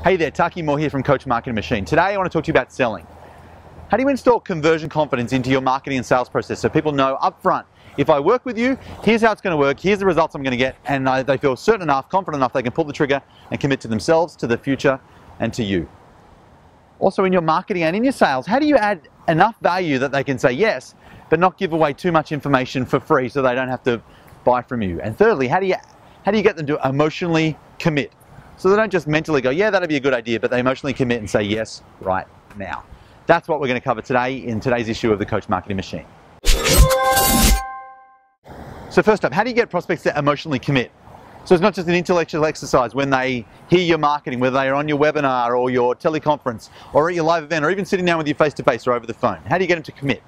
Hey there, Taki here from Coach Marketing Machine. Today I want to talk to you about selling. How do you install conversion confidence into your marketing and sales process so people know up front, if I work with you, here's how it's going to work, here's the results I'm going to get, and they feel certain enough, confident enough, they can pull the trigger and commit to themselves, to the future, and to you. Also in your marketing and in your sales, how do you add enough value that they can say yes, but not give away too much information for free so they don't have to buy from you? And thirdly, how do you get them to emotionally commit? So they don't just mentally go, yeah, that'd be a good idea, but they emotionally commit and say yes right now. That's what we're going to cover today in today's issue of the Coach Marketing Machine. So first up, how do you get prospects to emotionally commit? So it's not just an intellectual exercise when they hear your marketing, whether they are on your webinar or your teleconference or at your live event or even sitting down with you face-to-face or over the phone. How do you get them to commit?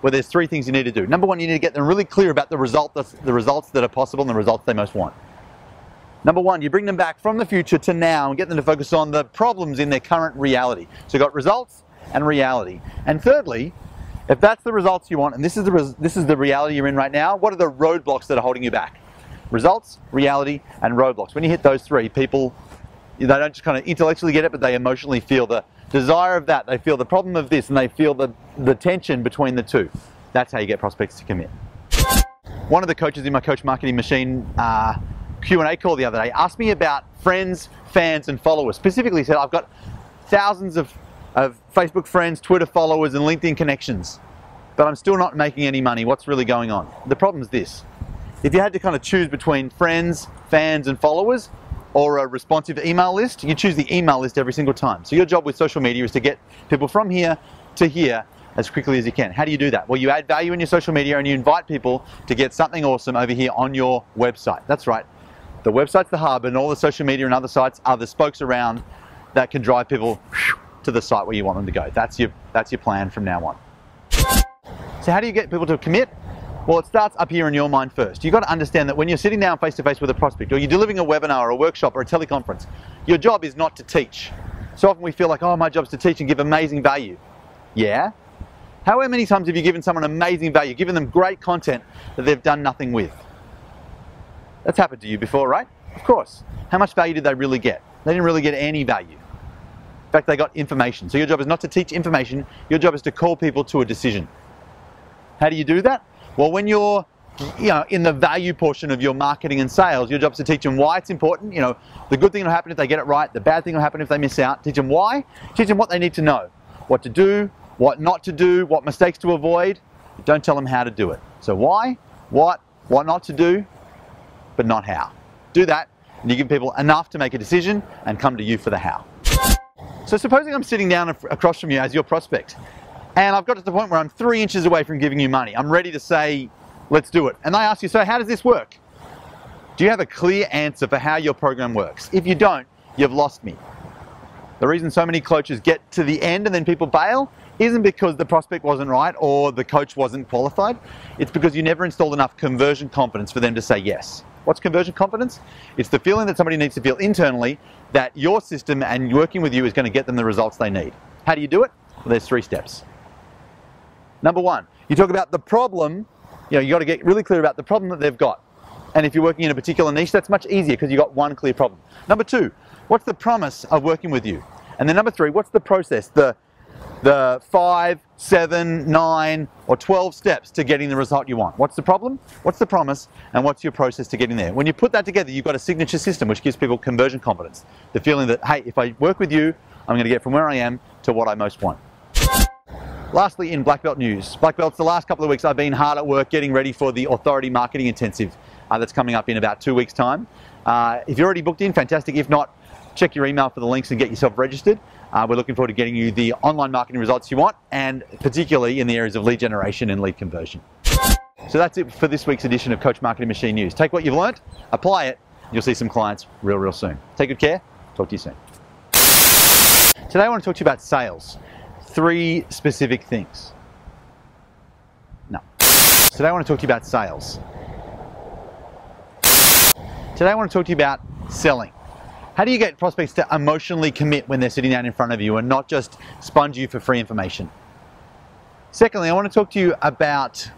Well, there's three things you need to do. Number one, you need to get them really clear about the results that are possible and the results they most want. Number one, you bring them back from the future to now and get them to focus on the problems in their current reality. So you've got results and reality. And thirdly, if that's the results you want, and this is the reality you're in right now, what are the roadblocks that are holding you back? Results, reality, and roadblocks. When you hit those three, people, they don't just kind of intellectually get it, but they emotionally feel the desire of that. They feel the problem of this, and they feel the tension between the two. That's how you get prospects to commit. One of the coaches in my Coach Marketing Machine Q&A call the other day asked me about friends, fans, and followers. Specifically said, I've got thousands of Facebook friends, Twitter followers, and LinkedIn connections, but I'm still not making any money. What's really going on? The problem is this. If you had to kind of choose between friends, fans, and followers, or a responsive email list, you choose the email list every single time. So your job with social media is to get people from here to here as quickly as you can. How do you do that? Well, you add value in your social media and you invite people to get something awesome over here on your website. That's right. The website's the hub, and all the social media and other sites are the spokes around that can drive people to the site where you want them to go. That's your plan from now on. So how do you get people to commit? Well, it starts up here in your mind first. You've got to understand that when you're sitting down face-to-face with a prospect, or you're delivering a webinar or a workshop or a teleconference, your job is not to teach. So often we feel like, oh, my job's to teach and give amazing value. Yeah? How many times have you given someone amazing value, given them great content that they've done nothing with? That's happened to you before, right? Of course. How much value did they really get? They didn't really get any value. In fact, they got information. So your job is not to teach information. Your job is to call people to a decision. How do you do that? Well, when you're in the value portion of your marketing and sales, your job is to teach them why it's important. The good thing will happen if they get it right. The bad thing will happen if they miss out. Teach them why. Teach them what they need to know. What to do, what not to do, what mistakes to avoid. Don't tell them how to do it. So why, what not to do, but not how. Do that, and you give people enough to make a decision and come to you for the how. So supposing I'm sitting down across from you as your prospect, and I've got to the point where I'm 3 inches away from giving you money. I'm ready to say, let's do it. And they ask you, so how does this work? Do you have a clear answer for how your program works? If you don't, you've lost me. The reason so many coaches get to the end and then people bail isn't because the prospect wasn't right or the coach wasn't qualified. It's because you never installed enough conversion confidence for them to say yes. What's conversion confidence? It's the feeling that somebody needs to feel internally that your system and working with you is going to get them the results they need. How do you do it? Well, there's 3 steps. Number one, you talk about the problem. You got to get really clear about the problem that they've got. And if you're working in a particular niche, that's much easier because you've got one clear problem. Number 2, what's the promise of working with you? And then number 3, what's the process? The 5, 7, 9, or 12 steps to getting the result you want. What's the problem? What's the promise? And what's your process to getting there? When you put that together, you've got a signature system which gives people conversion confidence. The feeling that, hey, if I work with you, I'm going to get from where I am to what I most want. Lastly, in Black Belt news. Black Belts, the last couple of weeks I've been hard at work getting ready for the Authority Marketing Intensive that's coming up in about 2 weeks' time. If you're already booked in, fantastic. If not, check your email for the links and get yourself registered. We're looking forward to getting you the online marketing results you want, and particularly in the areas of lead generation and lead conversion. So that's it for this week's edition of Coach Marketing Machine News. Take what you've learned, apply it, you'll see some clients real soon. Take good care. Talk to you soon. Today I want to talk to you about sales. 3 specific things. No. Today I want to talk to you about sales. Today I want to talk to you about selling. How do you get prospects to emotionally commit when they're sitting down in front of you and not just sponge you for free information? Secondly, I want to talk to you about